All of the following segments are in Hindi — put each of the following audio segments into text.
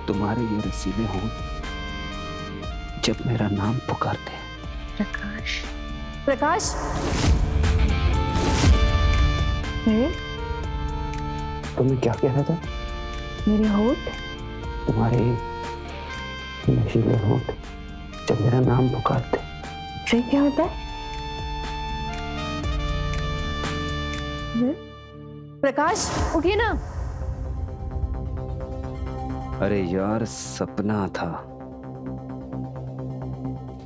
तुम्हारे ये रसीले होंठ जब मेरा नाम पुकारते हैं। प्रकाश, प्रकाश। तुम्हें क्या कह रहा था? मेरे होठ, तुम्हारे नशीले होठ जब मेरा नाम पुकारते। फिर क्या होता है? प्रकाश उठिए ना। अरे यार सपना था।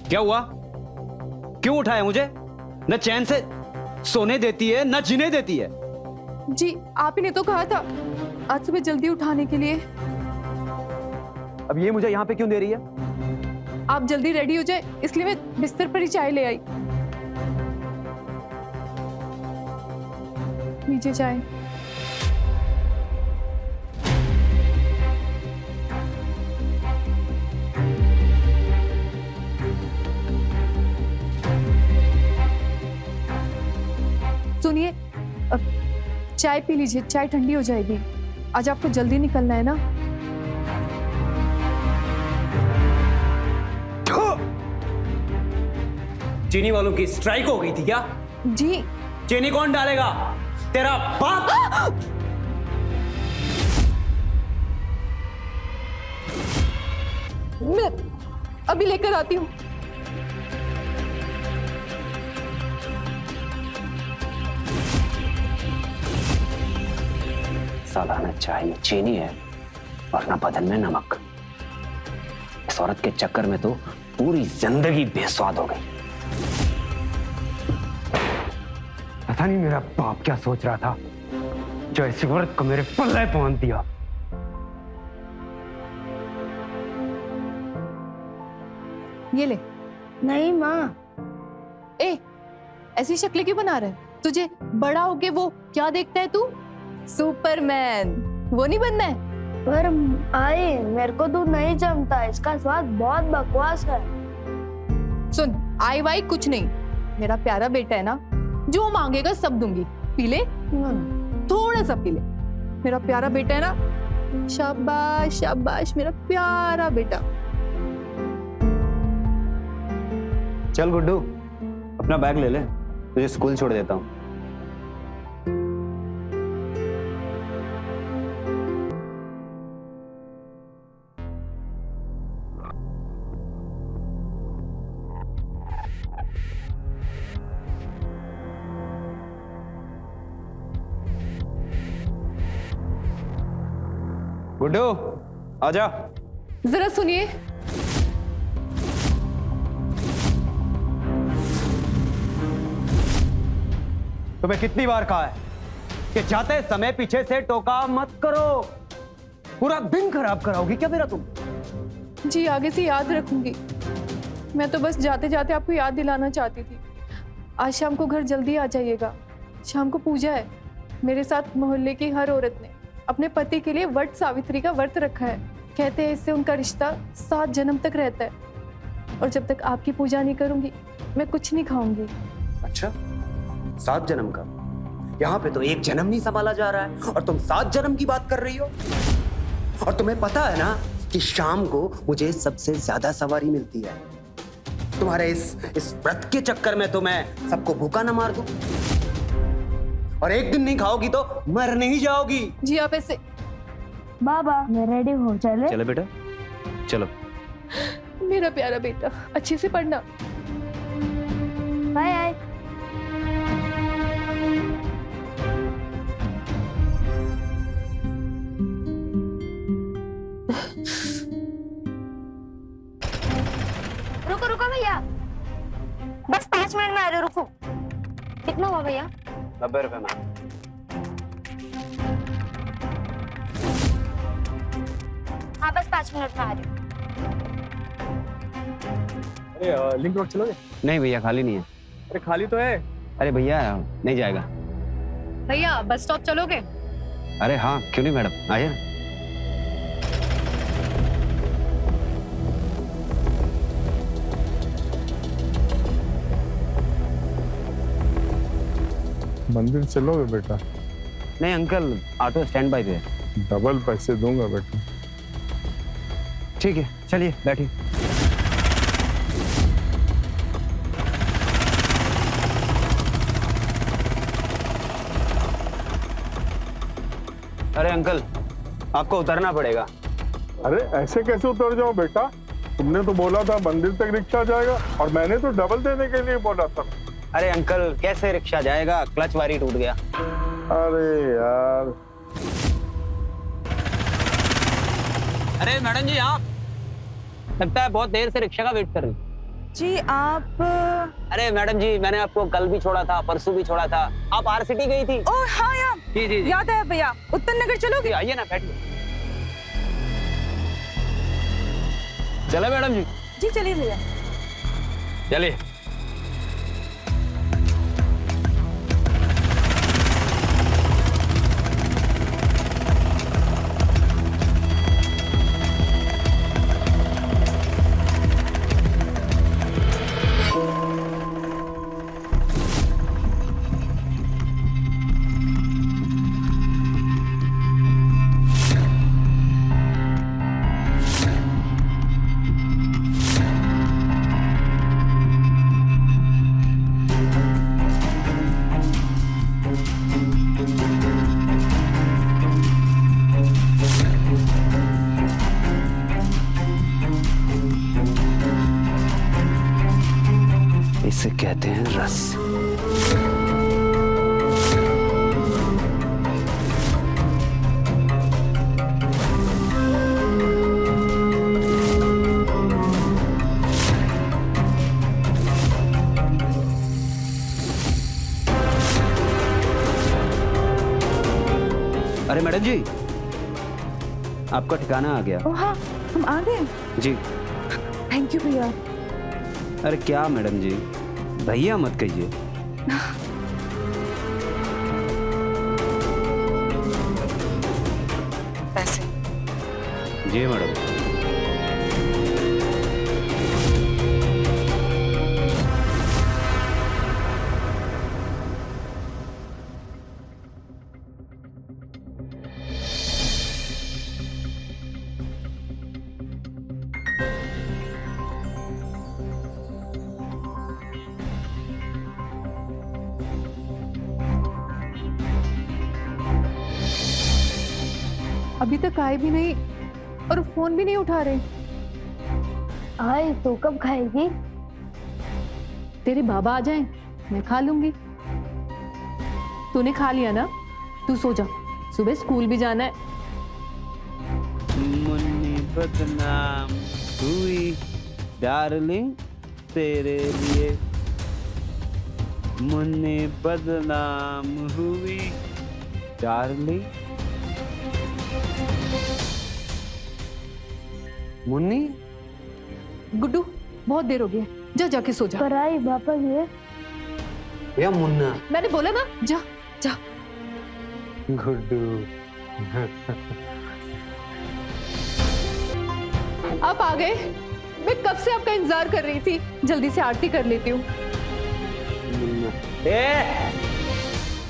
क्या हुआ? क्यों उठाया मुझे? न चैन से सोने देती है न जीने देती है। जी आप ही ने तो कहा था आज सुबह जल्दी उठाने के लिए। अब ये मुझे यहाँ पे क्यों दे रही है? आप जल्दी रेडी हो जाए इसलिए मैं बिस्तर पर ही चाय ले आई। नीचे चाय। सुनिए, चाय पी लीजिए, चाय ठंडी हो जाएगी। आज आपको जल्दी निकलना है ना? चीनी वालों की स्ट्राइक हो गई थी क्या? जी। चीनी कौन डालेगा? तेरा बाप। मैं अभी लेकर आती हूँ। साला न चाय में चीनी है और न बदन में नमक। इस औरत के चक्कर में तो पूरी जिंदगी बेस्वाद हो गई। पता नहीं मेरा बाप क्या सोच रहा था जो इस औरत को मेरे पल्ले पहुंच दिया। ये ले। नहीं माँ। ए, ऐसी शक्लें क्यों बना रहा है? तुझे बड़ा होके वो क्या देखता है तू? सुपरमैन। वो नहीं बनना है? पर आई मेरे को दूध नहीं जमता, इसका स्वाद बहुत बकवास है। सुन, आई वाई कुछ नहीं। मेरा प्यारा बेटा है ना, जो मांगेगा सब दूंगी। पी ले, थोड़ा सा पी ले। मेरा प्यारा बेटा है ना। शाबाश शाबाश मेरा प्यारा बेटा। चल गुड्डू, अपना बैग ले ले, तुझे स्कूल छोड़ देता हूँ। गुड्डू आजा। जरा सुनिए। तुम्हें कितनी बार कहा है कि जाते समय पीछे से टोका मत करो। पूरा दिन खराब कराओगी क्या मेरा तुम? जी आगे से याद रखूंगी। मैं तो बस जाते जाते आपको याद दिलाना चाहती थी। आज शाम को घर जल्दी आ जाइएगा। शाम को पूजा है। मेरे साथ मोहल्ले की हर औरत ने अपने पति के लिए वट सावित्री का व्रत रखा है। कहते हैं इससे उनका रिश्ता 7 जन्म तक रहता है। और जब तक आपकी पूजा नहीं करूंगी मैं कुछ नहीं खाऊंगी। अच्छा, 7 जन्म का? यहाँ पे तो 1 जन्म नहीं संभाला जा रहा है और तुम 7 जन्म की बात कर रही हो। और तुम्हें पता है ना कि शाम को मुझे सबसे ज्यादा सवारी मिलती है। तुम्हारे इस व्रत के चक्कर में तो मैं सबको भूखा ना मार दूं। और एक दिन नहीं खाओगी तो मर नहीं जाओगी। जी आप ऐसे। बाबा मैं रेडी हो, चले? चलो बेटा चलो। मेरा प्यारा बेटा अच्छे से पढ़ना। Bye bye. रुको रुको भैया, बस 5 मिनट में आ रहे हो। रुको। कितना हुआ भैया? 90 रुपए में। हाँ बस 5 मिनट में आ रही हूँ। अरे लिंक रोड चलोगे? नहीं भैया खाली नहीं है। अरे खाली तो है। अरे भैया नहीं जाएगा। भैया बस स्टॉप चलोगे? अरे हाँ क्यों नहीं मैडम, आइए ना। मंदिर चलोगे बेटा? नहीं अंकल, ऑटो स्टैंड बाय पे है। डबल पैसे दूंगा बेटा। ठीक है, चलिए बैठिए। अरे अंकल, आपको उतरना पड़ेगा। अरे ऐसे कैसे उतर जाओ बेटा? तुमने तो बोला था मंदिर तक रिक्शा जाएगा और मैंने तो डबल देने के लिए बोला था। अरे अंकल, कैसे रिक्शा जाएगा? क्लच वारी टूट गया। अरे यार, अरे मैडम जी, आप लगता है बहुत देर से रिक्शा का वेट कर रही। जी आप अरे मैडम जी, मैंने आपको कल भी छोड़ा था, परसों भी छोड़ा था। आप आर सिटी गई थी। ओ हाँ यार, जी जी जी। याद है भैया। उत्तर नगर चलोगे? आइए ना, बैठिए। चले मैडम जी? जी चलिए भैया। चलिए। इसे कहते हैं रस। अरे मैडम जी, आपका ठिकाना आ गया। ओ हाँ, हम आ गए। जी। थैंक यू भैया। अरे क्या मैडम जी, भैया मत कहिए। पैसे? जी मैडम। अभी तक आए भी नहीं और फोन भी नहीं उठा रहे। आए तो कब खाएगी? तेरे बाबा आ जाएं, मैं खा लूंगी। तूने खा लिया ना? तू सो जा, सुबह स्कूल भी जाना है। मुन्नी बदनाम हुई डार्लिंग तेरे लिए, मुन्नी बदनाम हुई डार्लिंग। मुन्नी? गुड्डू, बहुत देर हो गई है, जा जाके सो जा। पर आई वापस ये। या मुन्ना? मैंने बोला ना, जा जा। गुड्डू। आप आ गए। मैं कब से आपका इंतजार कर रही थी। जल्दी से आरती कर लेती हूँ।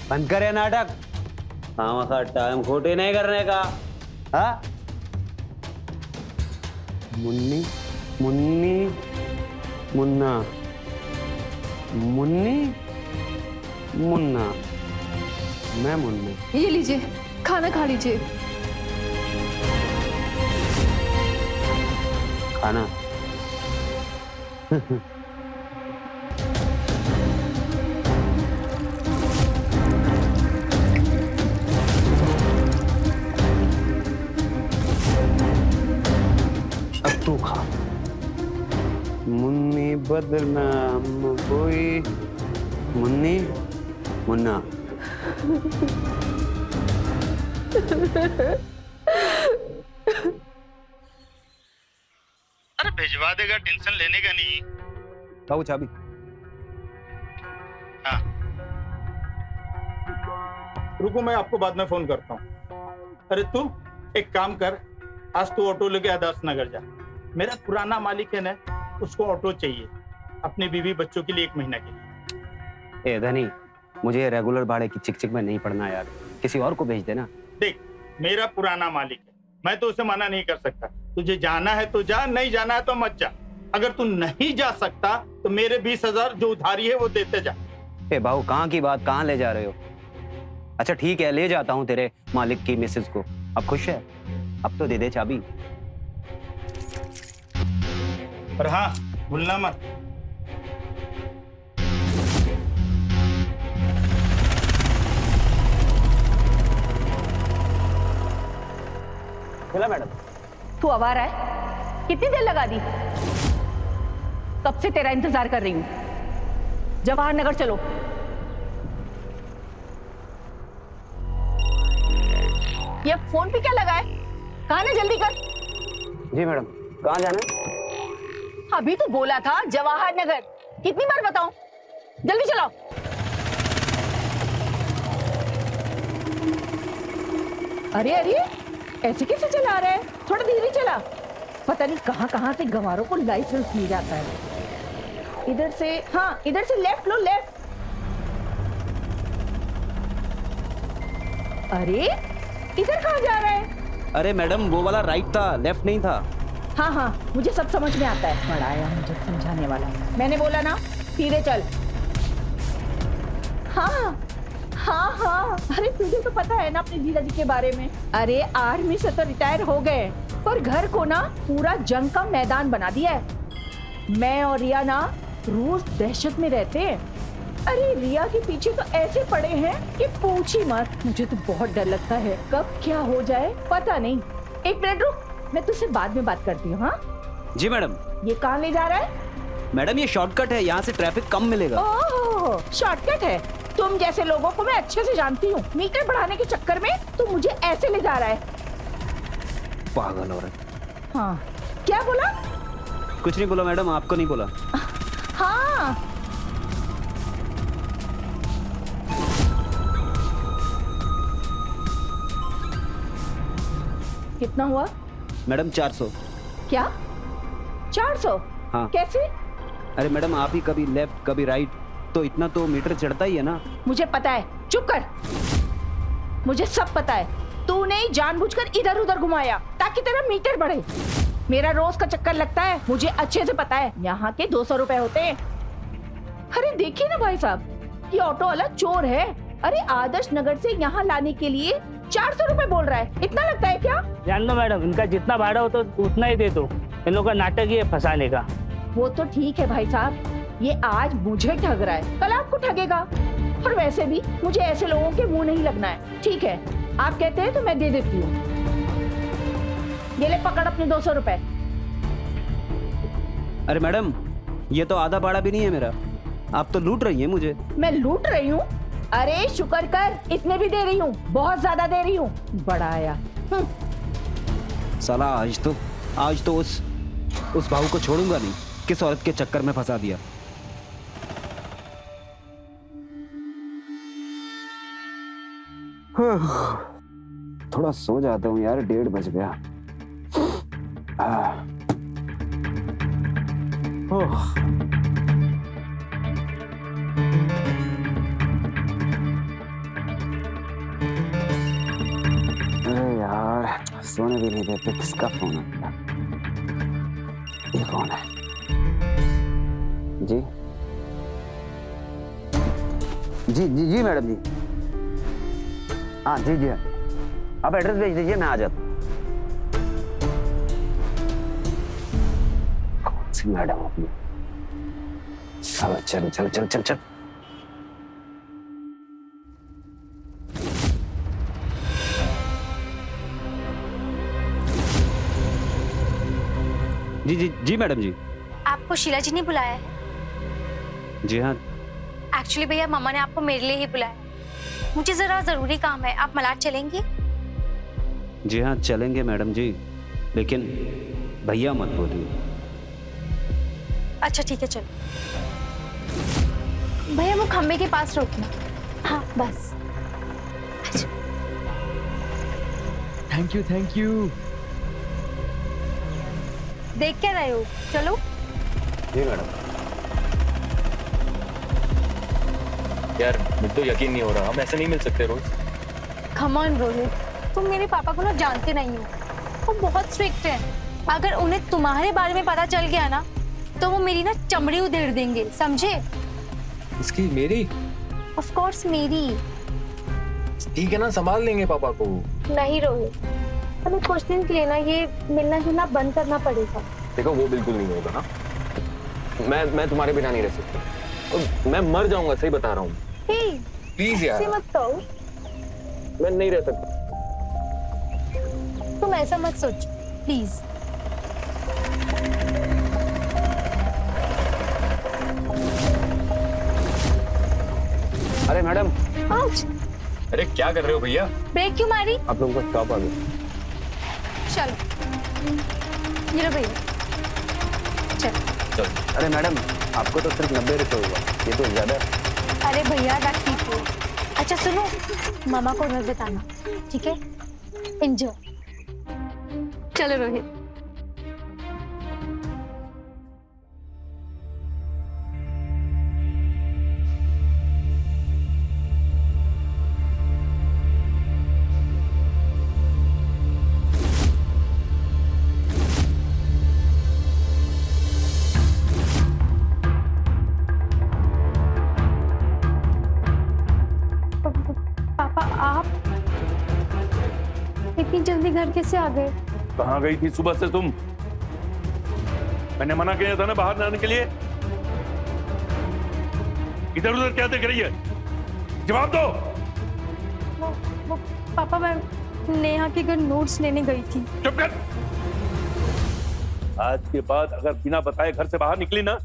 बंद करे नाटक। हाँ, टाइम खोटे नहीं करने का। हाँ? मुन्नी, मुन्नी, मुन्ना, मुन्नी, मुन्ना, मैं मुन्ना। ये लीजिए, खाना खा लीजिए। खाना? अब तू खा। मुन्नी बदनाम हुई, मुन्नी, मुन्ना। अरे भिजवा देगा, टेंशन लेने का नहीं। बाबू चाबी। हाँ, रुको, मैं आपको बाद में फोन करता हूँ। अरे तू एक काम कर, आज तू ऑटो लेके आदर्श नगर जा। मेरा पुराना मालिक है ना, उसको ऑटो चाहिए अपनी बीवी बच्चों के लिए 1 महीना के लिए। ए धनी, मुझे रेगुलर भाड़े की चिक-चिक में नहीं पड़ना यार, किसी और को भेज देना। देख, मेरा पुराना मालिक है, मैं तो उसे मना नहीं कर सकता। तुझे जाना है तो जा, नहीं जाना है तो मत जा। अगर तू नहीं जा सकता तो मेरे 20,000 जो उधारी है वो देते जा। ए भाऊ, कहाँ की बात कहाँ ले जा रहे हो? अच्छा ठीक है, ले जाता हूँ तेरे मालिक की मिसेस को। अब खुश है? अब तो दे दे चाबी। और हाँ, भूलना मत। चला मैडम। तू आवारा है, कितनी देर लगा दी? कब से तेरा इंतजार कर रही हूँ। जवाहर नगर चलो। ये फोन पे क्या लगा है? कहाँ है, जल्दी कर। जी मैडम, कहाँ जाना है? अभी तो बोला था जवाहर नगर, कितनी बार बताऊं? जल्दी चलाओ। अरे अरे, ऐसे कैसे चला रहा है? थोड़ा धीरे चला। पता नहीं कहाँ से गंवारों को लाइसेंस मिल जाता है। इधर से, हाँ इधर से लेफ्ट लो, लेफ्ट। अरे इधर कहाँ जा रहा है? अरे मैडम, वो वाला राइट था, लेफ्ट नहीं था। हाँ हाँ, मुझे सब समझ में आता है। बड़ा आया मुझे समझाने वाला। मैंने बोला ना सीधे चल। हाँ हाँ हाँ, अरे तुझे तो पता है ना अपने जीजा जी के बारे में। अरे आर्मी से तो रिटायर हो गए, पर घर को ना पूरा जंग का मैदान बना दिया है। मैं और रिया ना रोज दहशत में रहते हैं। अरे रिया के पीछे तो ऐसे पड़े हैं कि पूछ ही मत। मुझे तो बहुत डर लगता है, कब क्या हो जाए पता नहीं। एक मिनट रुक, मैं तुझसे बाद में बात करती हूँ। हाँ जी मैडम। ये कहाँ ले जा रहा है? मैडम ये शॉर्टकट है, यहाँ से ट्रैफिक कम मिलेगा। ओह शॉर्टकट है। तुम जैसे लोगों को मैं अच्छे से जानती हूँ। मीटर बढ़ाने के चक्कर में तू मुझे ऐसे ले जा रहा है। पागल औरत। हाँ क्या बोला? कुछ नहीं बोला मैडम, आपको नहीं बोला। हाँ कितना हुआ? मैडम 400। क्या 400? हाँ। कैसे? अरे मैडम, आप ही कभी लेफ्ट कभी राइट, तो इतना तो मीटर चढ़ता ही है ना। मुझे पता है, चुप कर। मुझे सब पता है। तूने ही जानबूझकर इधर उधर घुमाया ताकि तेरा मीटर बढ़े। मेरा रोज का चक्कर लगता है, मुझे अच्छे से पता है। यहाँ के 200 रुपए होते हैं। अरे देखिए ना भाई साहब, ये ऑटो वाला चोर है। अरे आदर्श नगर से यहाँ लाने के लिए 400 रुपए बोल रहा है। इतना लगता है क्या? जान दो मैडम, इनका जितना भाड़ा हो तो उतना ही दे दो। इन लोगों का नाटक ही है फंसाने का। वो तो ठीक है भाई साहब, ये आज मुझे ठग रहा है, कल आपको ठगेगा। और वैसे भी मुझे ऐसे लोगों के मुंह नहीं लगना है। ठीक है, आप कहते हैं तो मैं दे देती हूँ। ये ले पकड़ अपने 200 रुपए। अरे मैडम, ये तो आधा भाड़ा भी नहीं है मेरा। आप तो लूट रही हैं मुझे। मैं लूट रही हूँ? अरे शुक्र कर, इतने भी दे रही हूँ, बहुत ज्यादा दे रही हूँ। बड़ा आया। साला आज तो उस भाऊ को छोड़ूंगा नहीं। किस औरत के चक्कर में फंसा दिया। थोड़ा सो जाता हूँ यार, 1:30 बज गया। अरे यार, सोने भी नहीं देते। किसका फोन है? ये कौन है? जी जी जी जी मैडम जी। हाँ जी जी, आप एड्रेस भेज दीजिए, मैं आ जाता हूँ। कौन सी मैडम अपनी? चलो चल चल चल चल। जी जी जी मैडम जी। आपको शीला जी ने बुलाया है? जी हाँ। एक्चुअली भैया मम्मा ने आपको मेरे लिए ही बुलाया है। मुझे जरा जरूरी काम है, आप मलाड चलेंगे? जी हाँ चलेंगे मैडम जी, लेकिन भैया मत बोलिए। अच्छा ठीक है, चलो। भैया वो खम्बे के पास रोकना। हाँ बस। अच्छा। Thank you. देख क्या रहे हो? चलो। जी मैडम। यार मुझे तो यकीन नहीं हो रहा, हम ऐसे नहीं मिल सकते रोज। कम ऑन रोहित, तुम मेरे पापा को ना जानते नहीं हो। वो बहुत स्ट्रिक्ट हैं। अगर उन्हें तुम्हारे बारे में पता चल गया ना तो वो मेरी ना चमड़ी उधेड़ देंगे, समझे? इसकी मेरी? ऑफ कोर्स मेरी। ठीक है ना, संभाल लेंगे पापा को। नहीं रोहित, हमें कुछ दिन के लिए ना ये मिलना जुलना बंद करना पड़ेगा। देखो वो बिल्कुल नहीं होगा ना, मैं तुम्हारे बिना नहीं रह सकता, और मैं मर जाऊंगा, सही बता रहा हूँ। प्लीज यार, ऐसे मत कहो, मैं नहीं रह सकता। तुम ऐसा मत सोच प्लीज। अरे मैडम, आउच! अरे क्या कर रहे हो भैया? ब्रेक क्यों मारी? आप लोगों का स्टॉप आ गया। चलो ये लो भैया, चल। चल। अरे मैडम, आपको तो सिर्फ 90 रुपए हुआ, ये तो ज्यादा है। अरे भैया रखी को। अच्छा सुनो, मामा को मत बताना, ठीक है? एंजॉय। चलो रोहित। पापा आप इतनी जल्दी घर कैसे आ गए? कहाँ गई थी सुबह से तुम? मैंने मना किया था ना बाहर जाने के लिए। इधर उधर क्या देख रही है? जवाब दो। वो पापा मैं नेहा के घर नोट्स लेने गई थी। चुप कर। आज के बाद अगर बिना बताए घर से बाहर निकली ना,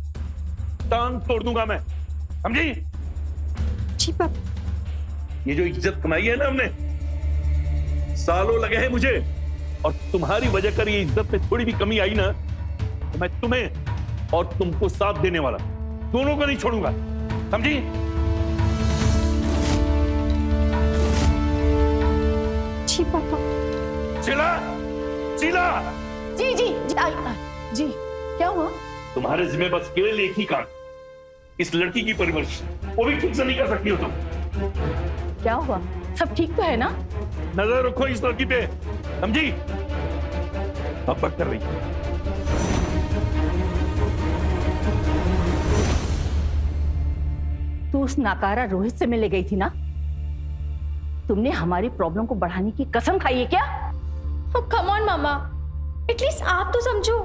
टांग तोड़ दूंगा मैं, समझी? जी पापा। ये जो इज्जत कमाई है ना हमने, सालों लगे हैं मुझे, और तुम्हारी वजह कर ये इज्जत में थोड़ी भी कमी आई ना तो मैं तुम्हें और तुमको साथ देने वाला दोनों को नहीं छोड़ूंगा, समझी? जी पापा। शीला, शीला, जी जी जी, जी क्या हुआ? तुम्हारे जिम्मे बस केवल एक ही काम, इस लड़की की परवरिश, वो भी ठीक से नहीं कर सकती हो तुम। क्या हुआ? सब ठीक तो है ना? नजर रखो इस लड़की पे, समझी? अब बक कर रही है। तू उस नाकारा रोहित से मिलने गई थी ना? तुमने हमारी प्रॉब्लम को बढ़ाने की कसम खाई है क्या? कम ऑन मामा, एटलीस्ट आप तो समझो,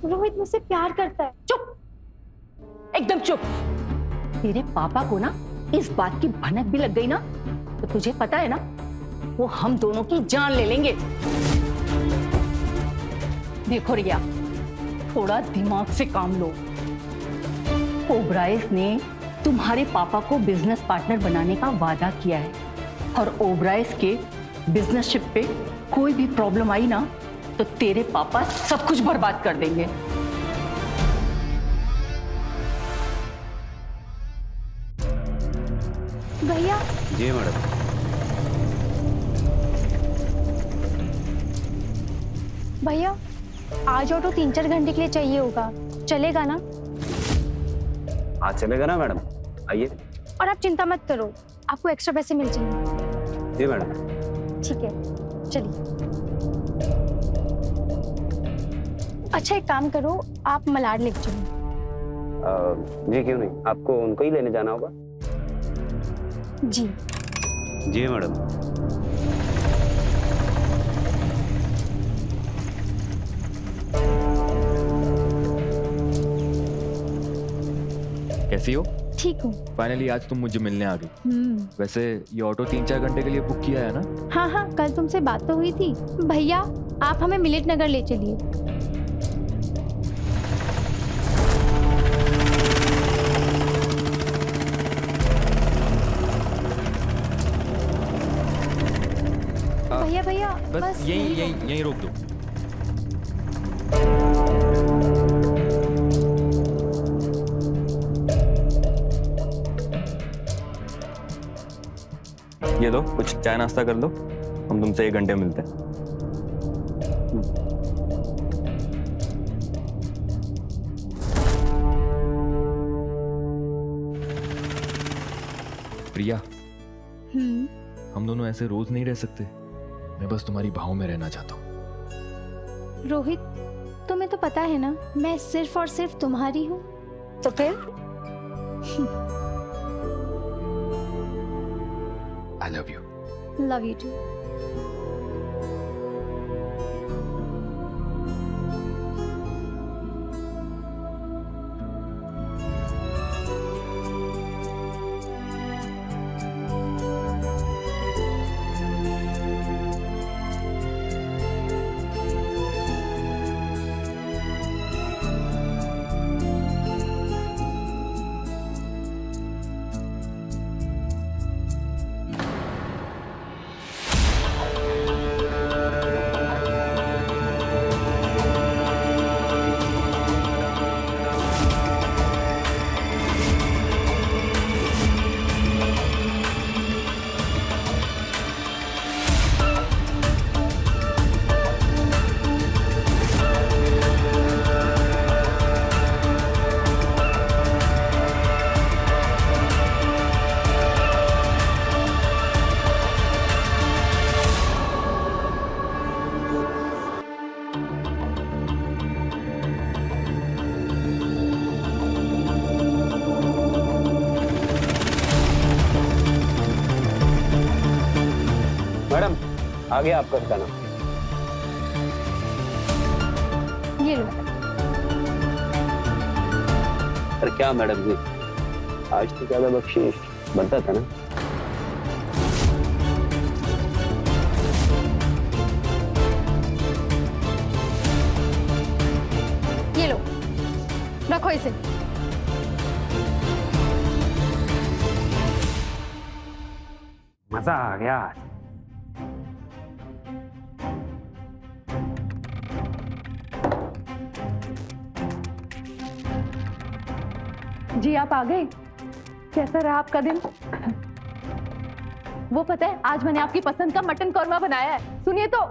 रोहित मुझसे प्यार करता है। चुप, एकदम चुप। तेरे पापा को ना इस बात की भनक भी लग गई ना तो तुझे पता है ना, वो हम दोनों की जान ले लेंगे। देखो रिया, थोड़ा दिमाग से काम लो। ओबराइस ने तुम्हारे पापा को बिजनेस पार्टनर बनाने का वादा किया है, और ओबराइस के बिजनेसशिप पे कोई भी प्रॉब्लम आई ना तो तेरे पापा सब कुछ बर्बाद कर देंगे। भैया। जी मैडम। भैया आज ऑटो 3-4 घंटे के लिए चाहिए होगा, चलेगा ना? आज चलेगा ना मैडम, आइए। और आप चिंता मत करो, आपको एक्स्ट्रा पैसे मिल जाएंगे। जी मैडम। ठीक है, चलिए। अच्छा एक काम करो, आप मलाड लेके चलो। जी क्यों नहीं, आपको उनको ही लेने जाना होगा। जी जी मैडम। कैसी हो? ठीक हूँ। फाइनली आज तुम मुझे मिलने आ गई। वैसे ये ऑटो 3-4 घंटे के लिए बुक किया है ना? हाँ हाँ, कल तुमसे बात तो हुई थी। भैया आप हमें मिलिट नगर ले चलिए। भैया भैया बस यहीं रोक दो। ये लो, कुछ चाय नाश्ता कर लो, हम तुमसे 1 घंटे मिलते हैं। प्रिया, हम दोनों ऐसे रोज नहीं रह सकते। मैं बस तुम्हारी बाहों में रहना चाहता हूँ। रोहित, तुम्हें तो पता है ना मैं सिर्फ और सिर्फ तुम्हारी हूँ। तो फिर I love you. Love you too. Madam, आ गया आपका ठिकाना। ये लो। पर क्या मैडम जी, आज तो ज्यादा बख्शीश बनता था ना। ये लो, रखो इसे। मजा आ गया। जी आप आ गए। कैसा रहा आपका दिन? वो पता है आज मैंने आपकी पसंद का मटन कौरमा बनाया है, सुनिए तो।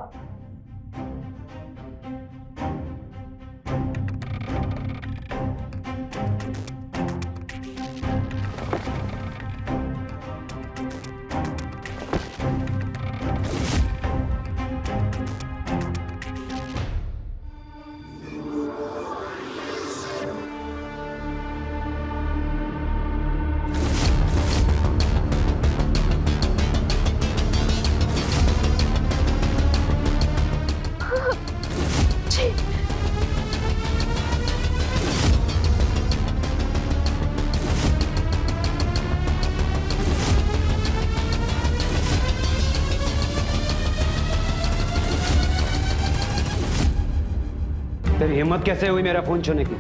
तेरी हिम्मत कैसे हुई मेरा फोन छूने की?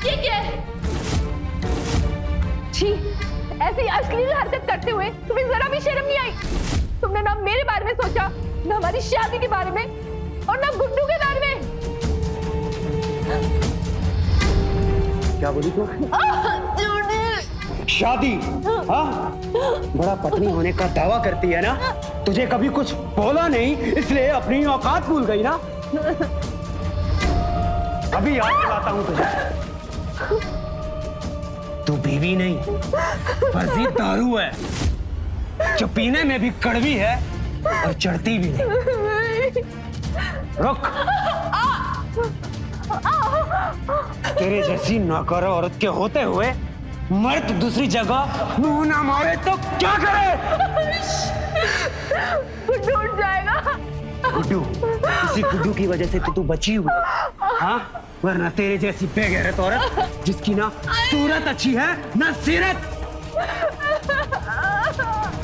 ये क्या है? छी, ऐसी अश्लील हरकत करते हुए तुम्हें जरा भी शर्म नहीं आई? तुमने ना मेरे बारे में सोचा, ना हमारी शादी के बारे में, और ना गुड्डू के बारे में। क्या बोली तू? शादी? हाँ? बड़ा पत्नी होने का दावा करती है ना? तुझे कभी कुछ बोला नहीं, इसलिए अपनी औकात भूल गई ना? अभी याद दिलाता हूं तुझे। तू बीवी नहीं, फर्जी दारू है, जो पीने में भी कड़वी है और चढ़ती भी नहीं। रुक। तेरे जैसी नौकरा औरत के होते हुए मर्द दूसरी जगह मुंह ना मारे तो क्या करे? गुड्डू उठ जाएगा। गुड्डू? इसी गुड्डू की वजह से तो तू बची हुई, हाँ? वरना तेरे जैसी बेगैरत औरत, जिसकी ना सूरत अच्छी है ना सीरत,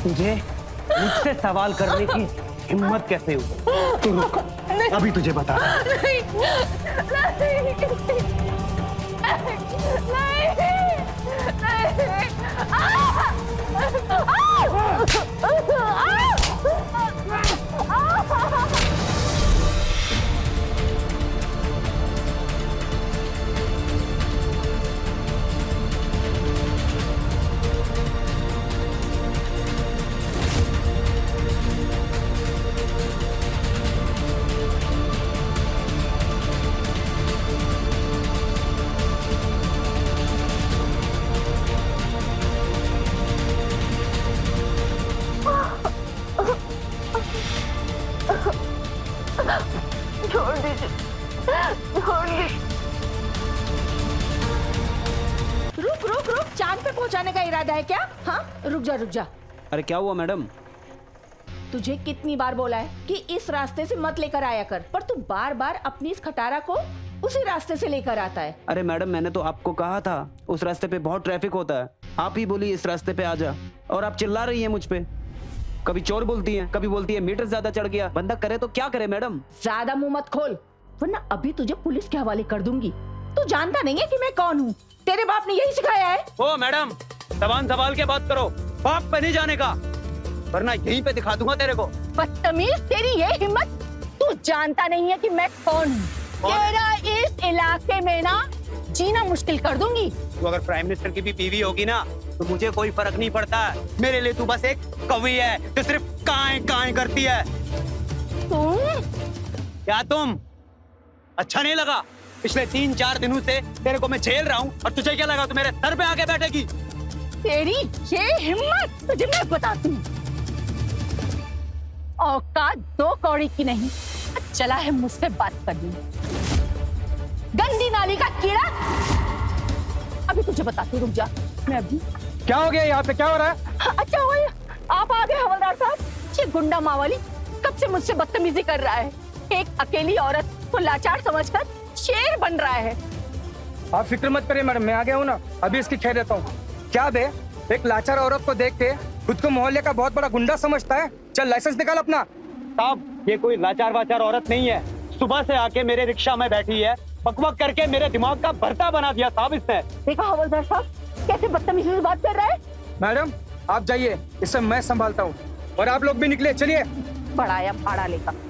तुझे मुझसे सवाल करने की हिम्मत कैसे हुई? तू रुक, अभी तुझे बता। नहीं, नहीं, छोड़ दीजिए, रुक रुक रुक, चांद पे पहुंचाने का इरादा है क्या? हाँ, रुक जा रुक जा। अरे क्या हुआ मैडम? तुझे कितनी बार बोला है कि इस रास्ते से मत लेकर आया कर, पर तू बार बार अपनी इस खटारा को उसी रास्ते से लेकर आता है। अरे मैडम मैंने तो आपको कहा था उस रास्ते पे बहुत ट्रैफिक होता है, आप ही बोली इस रास्ते पे आ जा, और आप चिल्ला रही हैं मुझ पे। कभी चोर बोलती हैं, कभी बोलती है मीटर ज्यादा चढ़ गया। बंदा करे तो क्या करे मैडम? ज्यादा मुंह मत खोल, वरना अभी तुझे पुलिस के हवाले कर दूंगी। तू जानता नहीं है कि मैं कौन हूँ? तेरे बाप ने यही सिखाया है। ओ मैडम, जबान संभाल के बात करो, बाप पे नहीं जाने का, वरना यहीं पे दिखा दूंगा तेरे को। बदतमीज, तेरी ये हिम्मत! तू जानता नहीं है कि मैं कौन हूँ? तेरा इस इलाके में ना जीना मुश्किल कर दूंगी। तू अगर प्राइम मिनिस्टर की भी बीवी होगी ना तो मुझे कोई फर्क नहीं पड़ता। मेरे लिए तू बस एक कवि है जो सिर्फ काएं काएं करती है। तुम? क्या तुम? अच्छा नहीं लगा? पिछले 3-4 दिनों से तेरे को मैं झेल रहा हूँ और तुझे क्या लगा तू मेरे सर पे आके बैठेगी? तेरी ये हिम्मत तुझे मैं बताती हूँ। औकात 2 कौड़ी की नहीं, चला है मुझसे बात करनी। गंदी नाली का कीड़ा, अभी तुझे बताती हूँ, रुक जा। मैं अभी। क्या हो गया यहाँ पे? क्या हो रहा है? अच्छा हो गया, आप आ गए हवलदार साहब। ये गुंडा मावाली कब से मुझसे बदतमीजी कर रहा है। एक अकेली औरत को लाचार समझकर शेर बन रहा है। आप फिक्र मत करिए मैडम, मैं आ गया हूँ ना, अभी इसकी खैर देता हूँ। क्या बे, एक लाचार औरत को देख के खुद को मोहल्ले का बहुत बड़ा गुंडा समझता है? चल लाइसेंस निकाल अपना। साहब ये कोई लाचार वाचार औरत नहीं है, सुबह से आके मेरे रिक्शा में बैठी है, बकबक करके मेरे दिमाग का भरता बना दिया साहब इसने। देखा हवलदार साहब कैसे बदतमीजी से बात कर रहा है। मैडम आप जाइए, इसे मैं संभालता हूँ, और आप लोग भी निकले, चलिए। बढ़ाया भाड़ा लेकर।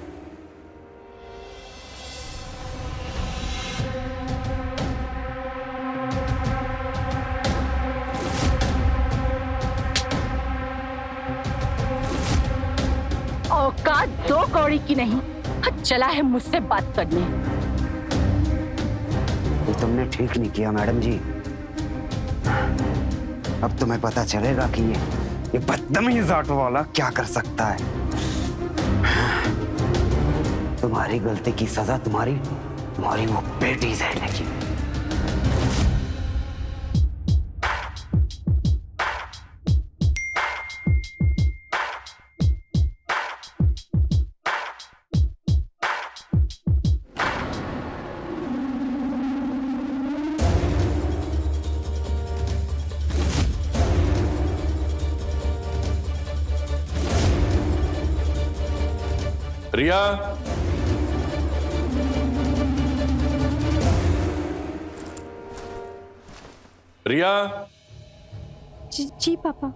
औकात 2 कौड़ी की नहीं, चला है मुझसे बात करने। ये तुमने ठीक नहीं किया मैडम जी। अब तुम्हें पता चलेगा कि ये बदतमीज ऑटो वाला क्या कर सकता है। तुम्हारी गलती की सजा तुम्हारी वो बेटी झेलेगी। रिया, रिया। जी पापा।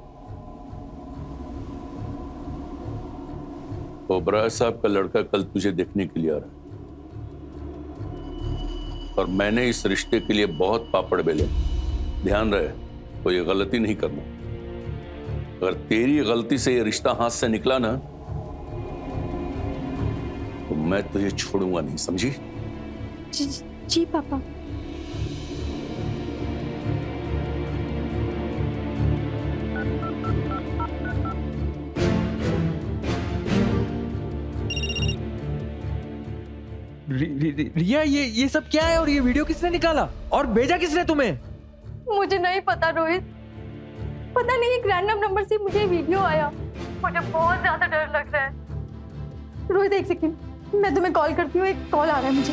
ओबराय साहब का लड़का कल तुझे देखने के लिए आ रहा है, और मैंने इस रिश्ते के लिए बहुत पापड़ बेले। ध्यान रहे, तो ये गलती नहीं करना। अगर तेरी गलती से ये रिश्ता हाथ से निकला ना तो मैं तुझे छोड़ूंगा नहीं, समझी? जी पापा। रिया ये सब क्या है, और ये वीडियो किसने निकाला और भेजा किसने तुम्हें? मुझे नहीं पता रोहित, पता नहीं एक रैंडम नंबर से मुझे वीडियो आया। मुझे बहुत ज्यादा डर लग रहा है। रोहित एक सेकंड, मैं तुम्हें कॉल करती हूँ, एक कॉल आ रहा है मुझे।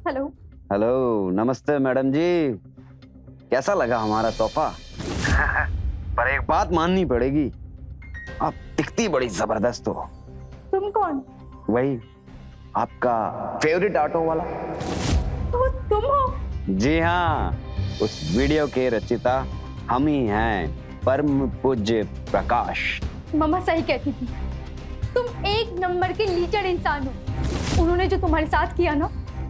हेलो। हेलो, नमस्ते मैडम जी। कैसा लगा हमारा तोहफा? पर एक बात माननी पड़ेगी, आप दिखती बड़ी जबरदस्त हो। तुम कौन? वही आपका फेवरेट ऑटो वाला। तो तुम हो? जी हाँ, उस वीडियो के रचिता हम ही हैं, परम पूज्य प्रकाश। मम्मा सही कहती थी, तुम एक नंबर के लीचड़ इंसान हो। उन्होंने जो तुम्हारे साथ किया ना,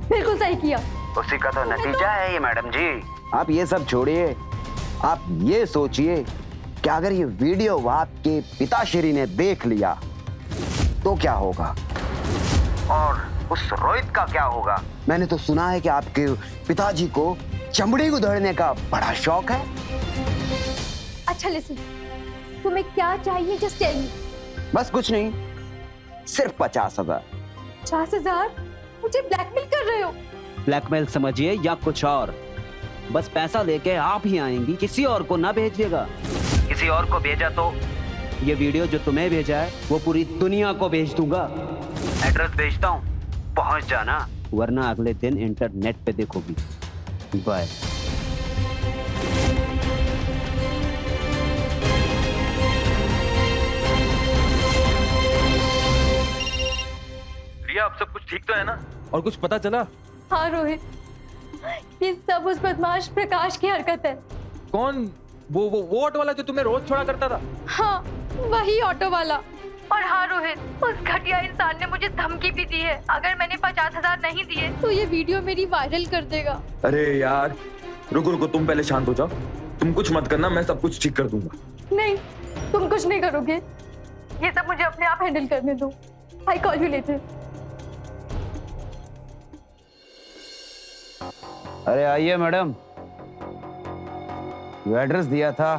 बिल्कुल सही किया। उसी का तो नतीजा है ये मैडम जी। आप ये सब छोड़िए, आप ये सोचिए कि अगर ये वीडियो आपके पिताश्री ने देख लिया तो क्या होगा, और उस रोहित का क्या होगा। मैंने तो सुना है कि आपके पिताजी को चमड़ी उधेड़ने का बड़ा शौक है। अच्छा लिसन, तुम्हें क्या चाहिए, जस्ट टेल मी। बस कुछ नहीं, सिर्फ 50,000। 50,000? मुझे ब्लैकमेल कर रहे हो? ब्लैकमेल समझिए या कुछ और, बस पैसा लेके आप ही आएंगी, किसी और को ना भेजिएगा। किसी और को भेजा तो ये वीडियो जो तुम्हें भेजा है वो पूरी दुनिया को भेज दूंगा। एड्रेस भेजता हूँ, पहुंच जाना, वरना अगले दिन इंटरनेट पे देखोगी। बाय। रिया, अब सब कुछ ठीक तो है ना? और कुछ पता चला? हाँ रोहित, ये सब उस बदमाश प्रकाश की हरकत है। कौन? वो ऑटो वाला जो तुम्हें रोज छोड़ा करता था? हाँ, वही ऑटो वाला। और हाँ रोहित, उस घटिया इंसान ने मुझे धमकी भी दी है, अगर मैंने 50,000 नहीं दिए तो ये वीडियो मेरी वायरल कर देगा। अरे यार, रुको रुको, तुम पहले शांत हो जाओ। तुम कुछ मत करना, मैं सब कुछ ठीक कर दूंगा। नहीं, तुम कुछ नहीं करोगे, ये सब मुझे अपने आप हैंडल करने दो। I call you later. अरे आइए मैडम, जो एड्रेस दिया था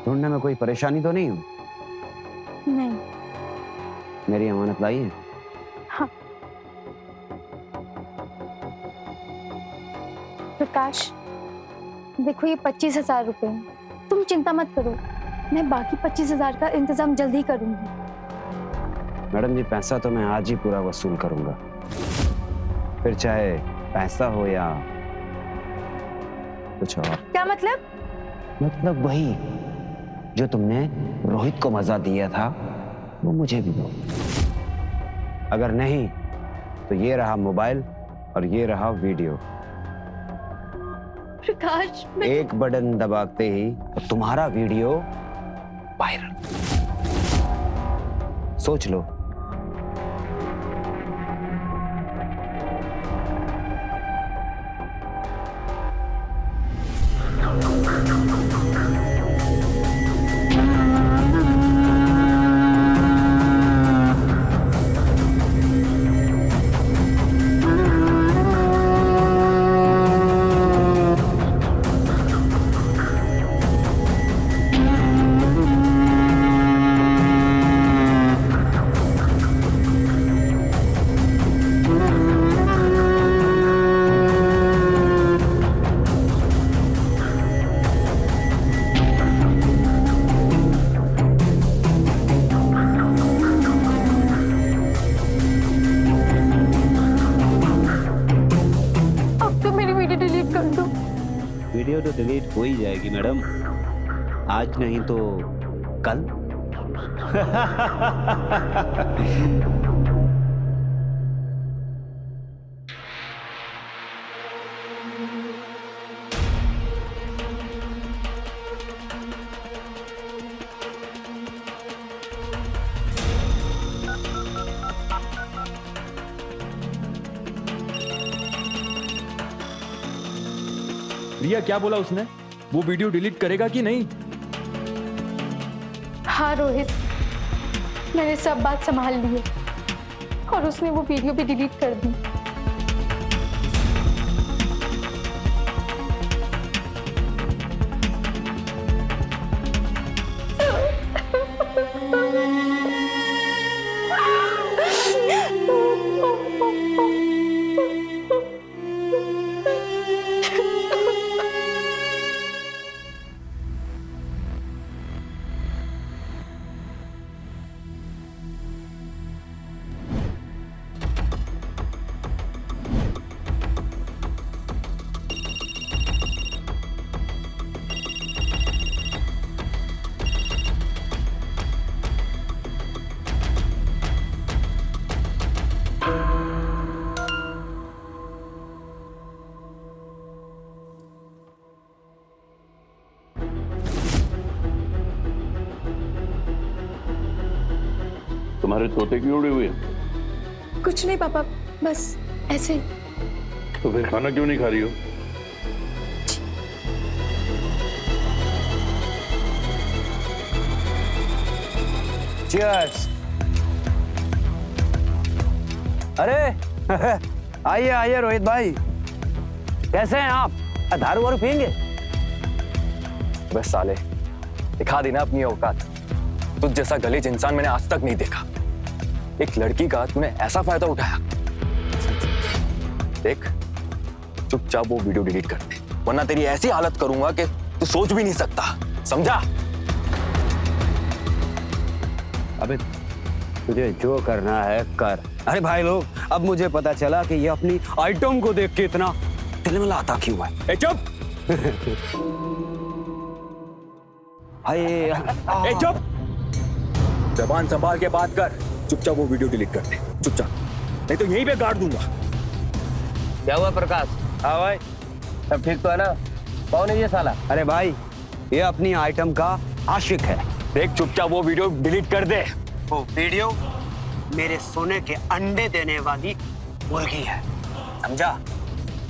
ढूंढने में कोई परेशानी तो नहीं हो? नहीं। मेरी अमानत लाई है? हाँ। प्रकाश, देखो ये 25,000 रुपए हैं। तुम चिंता मत करो, मैं बाकी 25,000 का इंतजाम जल्दी करूंगी। मैडम जी, पैसा तो मैं आज ही पूरा वसूल करूंगा, फिर चाहे पैसा हो या कुछ और। क्या मतलब? मतलब वही जो तुमने रोहित को मजा दिया था वो मुझे भी दो। अगर नहीं तो ये रहा मोबाइल और ये रहा वीडियो। प्रकाश, एक बटन दबाते ही तो तुम्हारा वीडियो वायरल। सोच लो। वीडियो तो डिलीट हो ही जाएगी मैडम, आज नहीं तो कल। रिया, क्या बोला उसने? वो वीडियो डिलीट करेगा कि नहीं? हाँ रोहित, मैंने सब बात संभाल ली है और उसने वो वीडियो भी डिलीट कर दी। तुम्हारे तोते क्यों उड़े हुए? कुछ नहीं पापा, बस ऐसे ही। तो फिर खाना क्यों नहीं खा रही हो? Cheers! अरे आइए आइए रोहित भाई, कैसे हैं आप? दारू वारू पियेंगे? बस साले, दिखा दी ना अपनी औकात। तुझ जैसा गलीज इंसान मैंने आज तक नहीं देखा। एक लड़की का तूने ऐसा फायदा उठाया। देख, चुपचाप वो वीडियो डिलीट कर दे, वरना तेरी ऐसी हालत करूंगा कि तू सोच भी नहीं सकता, समझा? अबे तुझे जो करना है कर। अरे भाई लोग, अब मुझे पता चला कि ये अपनी आइटम को देख के इतना तिलमिलाता क्यों है। ए चुप! ए चुप! जबान संभाल के बात कर, चुपचाप वो वीडियो डिलीट कर दे, चुपचाप, नहीं तो यहीं पे गाड़ दूंगा। क्या हुआ प्रकाश? हाँ भाई, सब ठीक तो है ना? कौन है ये साला? अरे भाई, ये अपनी आइटम का आशिक है। देख, चुपचाप वो वीडियो डिलीट कर दे। वो वीडियो मेरे सोने के अंडे देने वाली मुर्गी है, समझा?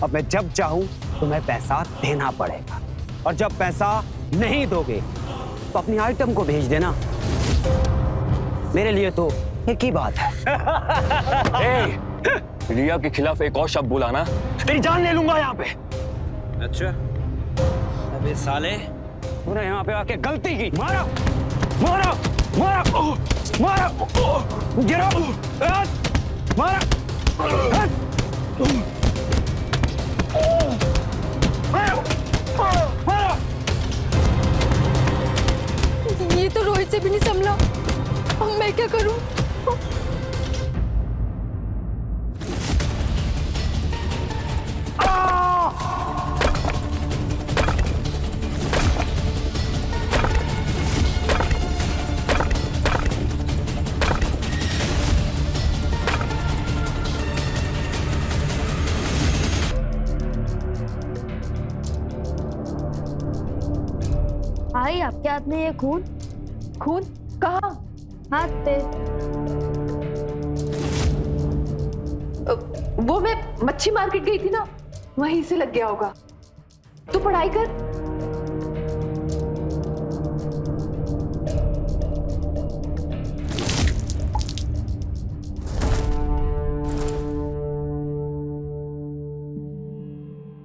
अब मैं जब चाहूं तुम्हें पैसा देना पड़ेगा, और जब पैसा नहीं दोगे तो अपनी आइटम को भेज देना। मेरे लिए तो एक ही बात है। ए, रिया के खिलाफ एक और शब्द बोला ना, तेरी जान ले लूंगा यहाँ पे। अच्छा, अबे साले, तूने यहाँ पे आके गलती की। मारो, मारो, मारो, मारो, गिरो, मारो, मारो। ये तो रोहित से भी नहीं संभला, अब मैं क्या करूं? आई, आपके हाथ में ये खून? खून कहाँ? हाथ पे। वो मैं मच्छी मार्केट गई थी ना, वहीं से लग गया होगा। तू पढ़ाई कर।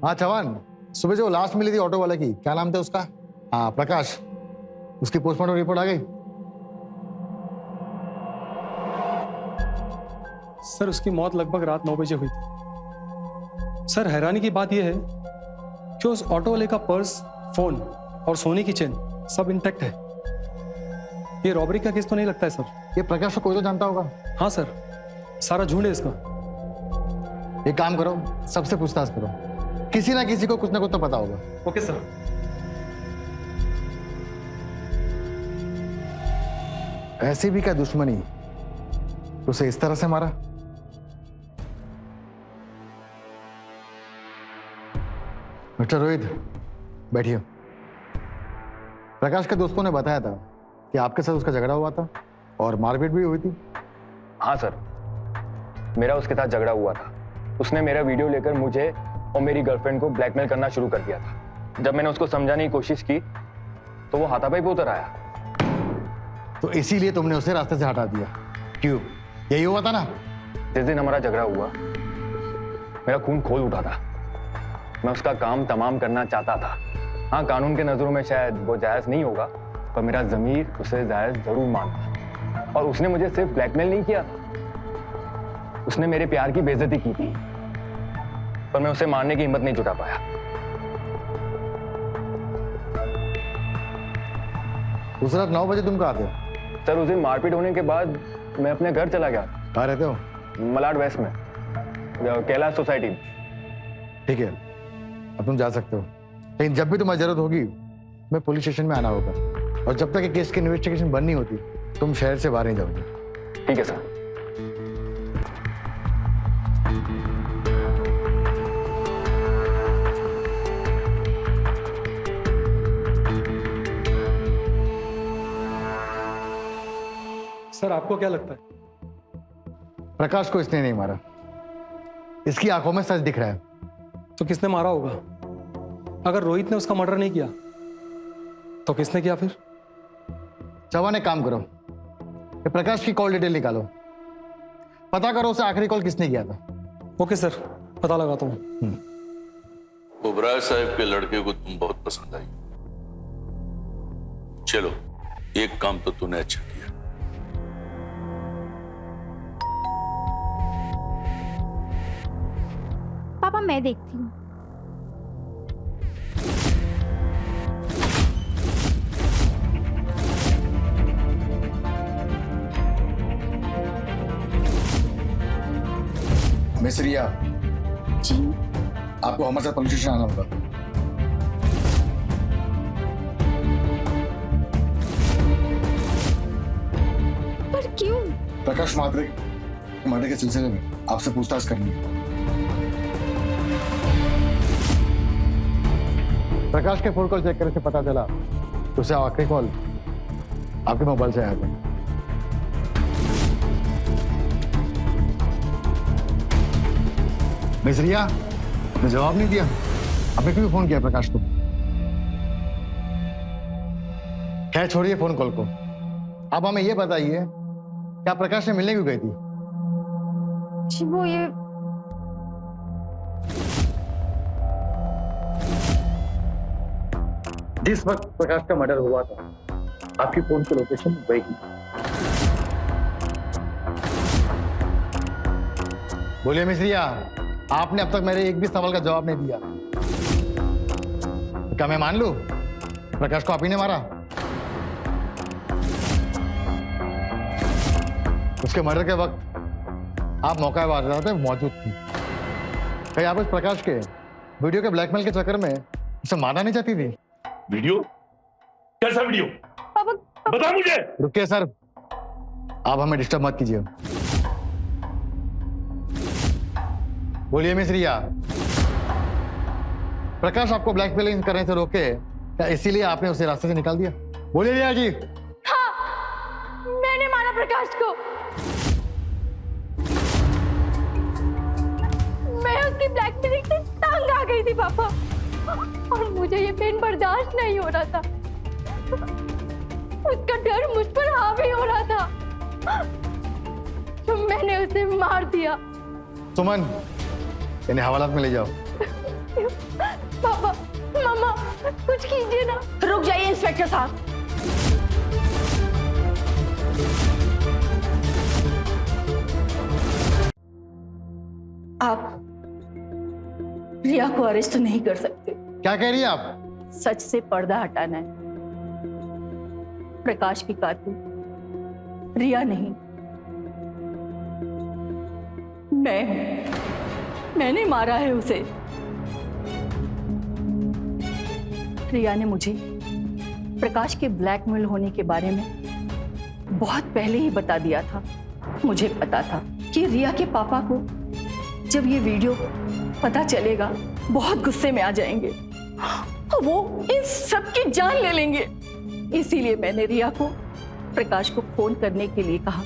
हाँ चौहान, सुबह जो लास्ट मिली थी ऑटो वाले की, क्या नाम था उसका? हाँ प्रकाश, उसकी पोस्टमार्टम रिपोर्ट आ गई? सर उसकी मौत लगभग रात 9 बजे हुई थी। सर हैरानी की बात यह है कि उस ऑटो वाले का पर्स, फोन और सोने की चेन सब इंटैक्ट है। ये रॉबरी का केस तो नहीं लगता है सर। ये प्रकाश को कोई तो जानता होगा। हाँ सर, सारा झूठ है इसका। एक काम करो, सबसे पूछताछ करो, किसी ना किसी को कुछ ना कुछ तो पता होगा। Okay sir. ऐसी भी क्या दुश्मनी, उसे इस तरह से मारा? मिस्टर रोहित, बैठिए। प्रकाश के दोस्तों ने बताया था कि आपके साथ उसका झगड़ा हुआ था और मारपीट भी हुई थी। हाँ सर, मेरा उसके साथ झगड़ा हुआ था। उसने मेरा वीडियो लेकर मुझे और मेरी गर्लफ्रेंड को ब्लैकमेल करना शुरू कर दिया था। जब मैंने उसको समझाने की कोशिश की तो वो हाथापाई पे उतर आया। तो इसीलिए तुमने उसे रास्ते से हटा दिया, क्यों? यही हुआ था ना? जिस दिन हमारा झगड़ा हुआ, मेरा खून खोल उठा था। मैं उसका काम तमाम करना चाहता था। हाँ, कानून के नजरों में शायद वो जायज नहीं होगा, पर मेरा ज़मीर उसे जायज जरूर मानता। और उसने मुझे सिर्फ ब्लैकमेल नहीं किया, उसने मेरे प्यार की बेइज्जती की थी, पर मैं उसे मारने की हिम्मत नहीं जुटा पाया। उस रात 9 बजे तुम कहाँ थे? सर, उस दिन मारपीट होने के बाद मैं अपने घर चला गया। कहाँ रहते हो? मलाड वेस्ट में, कैलाश सोसाइटी में। ठीक है, अब तुम जा सकते हो, लेकिन जब भी तुम्हारी जरूरत होगी मैं पुलिस स्टेशन में आना होगा, और जब तक ये केस की इन्वेस्टिगेशन बंद नहीं होती तुम शहर से बाहर नहीं जाओगे। ठीक है सर। सर आपको क्या लगता है? प्रकाश को इसने नहीं मारा, इसकी आंखों में सच दिख रहा है। तो किसने मारा होगा? अगर रोहित ने उसका मर्डर नहीं किया तो किसने किया फिर? चौहान, एक काम करो, ये प्रकाश की कॉल डिटेल निकालो, पता करो उसे आखिरी कॉल किसने किया था। ओके सर, पता लगाता हूँ। ओबराय साहब के लड़के को तुम बहुत पसंद आई। चलो, एक काम तो तूने अच्छा किया। मैं देखती हूँ। मिस रिया, जी आपको हमारे साथ पुलिस स्टेशन आना होगा। पर क्यों? प्रकाश मात्रे मर्डर के सिलसिले में आपसे पूछताछ करनी है। प्रकाश के फोन कॉल चेक करने से पता चला तो उसे आखिरी कॉल आपके मोबाइल से आया था। मिस रिया ने जवाब नहीं दिया। आपने क्यों फोन किया प्रकाश को? खैर छोड़िए फोन कॉल को। अब हमें यह बताइए क्या प्रकाश ने मिलने क्यों गई थी? जी वो ये जिस वक्त प्रकाश का मर्डर हुआ था आपकी फोन की लोकेशन वही थी। बोलिए मिस रिया, आपने अब तक मेरे एक भी सवाल का जवाब नहीं दिया। क्या मैं मान लूं प्रकाश को आप ही ने मारा? उसके मर्डर के वक्त आप मौका वारदात में मौजूद थी। कहीं आप उस प्रकाश के वीडियो के ब्लैकमेल के चक्कर में उसे मारना नहीं चाहती थी? वीडियो? कैसा वीडियो? बता मुझे। रुकिए सर, आप हमें डिस्टर्ब मत कीजिए। बोलिए मिस रिया, प्रकाश आपको ब्लैकमेलिंग करने से रोके या इसीलिए आपने उसे रास्ते से निकाल दिया? बोलिए रिया जी। हाँ, मैंने मारा प्रकाश को। मैं उसकी ब्लैकमेलिंग से तंग आ गई थी पापा, और मुझे ये पेन बर्दाश्त नहीं हो रहा था। उसका डर मुझ पर हावी हो रहा था, तो मैंने उसे मार दिया। सुमन, इन्हें हवालात में ले जाओ। पापा, मामा, कुछ कीजिए ना। रुक जाइए इंस्पेक्टर साहब। आप रिया को अरेस्ट नहीं कर सकते। क्या कह रही है आप? सच से पर्दा हटाना है। प्रकाश की कातिल रिया नहीं, मैं हूं। मैंने मारा है उसे। रिया ने मुझे प्रकाश के ब्लैकमेल होने के बारे में बहुत पहले ही बता दिया था। मुझे पता था कि रिया के पापा को जब ये वीडियो पता चलेगा बहुत गुस्से में आ जाएंगे, वो इन सब की जान ले लेंगे। इसीलिए मैंने रिया को प्रकाश को फोन करने के लिए कहा।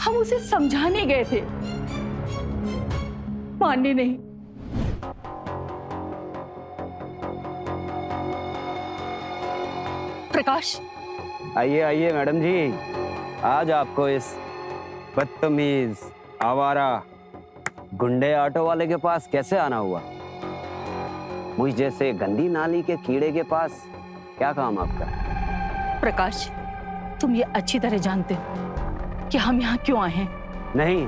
हम उसे समझाने गए थे, मानने नहीं। प्रकाश, आइए आइए मैडम जी, आज आपको इस बदतमीज आवारा गुंडे ऑटो वाले के पास कैसे आना हुआ? मुझ जैसे गंदी नाली के कीड़े के पास क्या काम आपका? प्रकाश, तुम ये अच्छी तरह जानते हो कि हम यहाँ क्यों आए हैं। नहीं,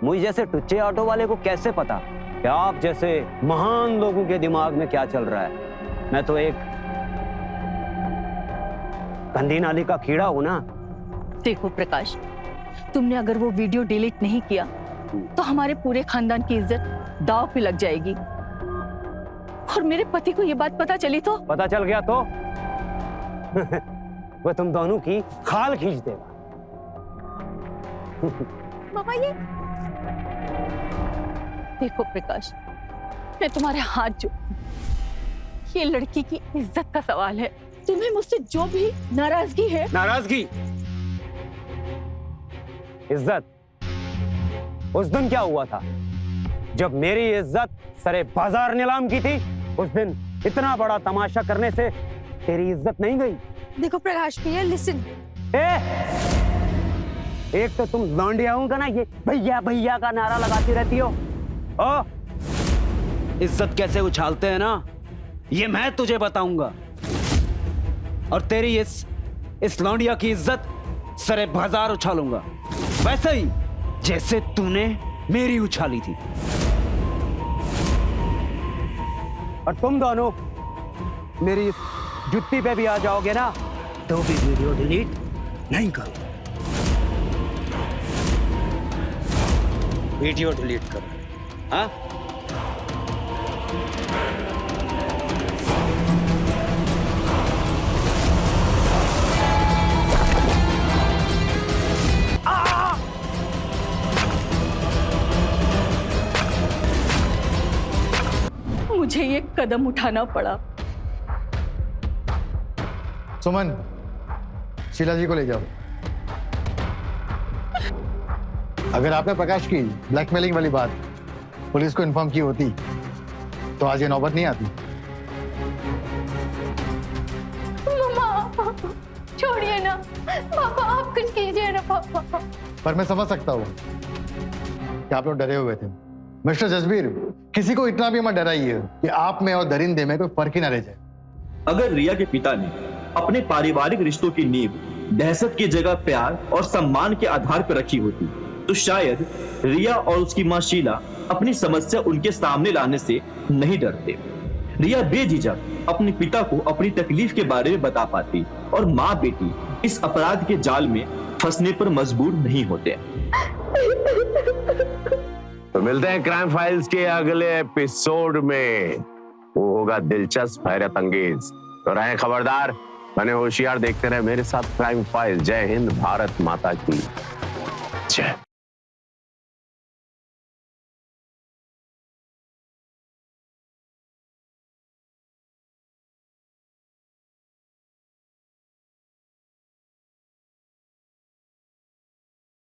मुझ जैसे टुच्चे ऑटो वाले को कैसे पता कि आप जैसे महान लोगों के दिमाग में क्या चल रहा है? मैं तो एक गंदी नाली का कीड़ा हूं ना। देखो प्रकाश, तुमने अगर वो वीडियो डिलीट नहीं किया तो हमारे पूरे खानदान की इज्जत दांव पे लग जाएगी, और मेरे पति को ये बात पता चली तो? पता चल गया तो वो तुम दोनों की खाल खींच देगा। मामा, ये देखो प्रकाश, मैं तुम्हारे हाथ जोड़ती हूं। ये लड़की की इज्जत का सवाल है। तुम्हें मुझसे जो भी नाराजगी है। नाराजगी? इज्जत? उस दिन क्या हुआ था जब मेरी इज्जत सरे बाजार नीलाम की थी? उस दिन इतना बड़ा तमाशा करने से तेरी इज्जत नहीं गई? देखो प्रकाश भैया, लिसन। एक तो तुम लौंडियाओं का ना ये भैया भैया का नारा लगाती रहती हो। इज्जत कैसे उछालते हैं ना, ये मैं तुझे बताऊंगा। और तेरी इस लौंडिया की इज्जत सरे बाजार उछालूंगा, वैसे ही जैसे तूने मेरी उछाली थी। और तुम दोनों मेरी इस जुत्ती पे भी आ जाओगे ना तो भी वीडियो डिलीट नहीं करो। वीडियो डिलीट करो। हाँ, मुझे ये कदम उठाना पड़ा। सुमन, शीला जी को ले जाओ। अगर आपने प्रकाश की ब्लैकमेलिंग वाली बात पुलिस को इन्फॉर्म की होती तो आज ये नौबत नहीं आती। मम्मा, छोड़िए ना पापा, आप कुछ कीजिए ना पापा। पर मैं समझ सकता हूँ कि आप लोग डरे हुए थे। मिस्टर जसबीर, किसी को इतना भी मत डराइए कि आप में और दरिंदे में कोई फर्क ही ना रह जाए। अगर रिया के पिता ने अपने पारिवारिक रिश्तों की नींव दहशत की जगह प्यार और सम्मान के आधार पर रखी होती तो शायद रिया और उसकी मां शीला अपनी समस्या उनके सामने लाने से नहीं डरते। रिया बेझिझक अपने पिता को अपनी तकलीफ के बारे में बता पाती और माँ बेटी इस अपराध के जाल में फंसने पर मजबूर नहीं होते। तो मिलते हैं क्राइम फाइल्स के अगले एपिसोड में। वो होगा दिलचस्प, हैरत अंगेज। तो रहें खबरदार, बने होशियार, देखते रहे मेरे साथ क्राइम फाइल। जय हिंद, भारत माता की जय।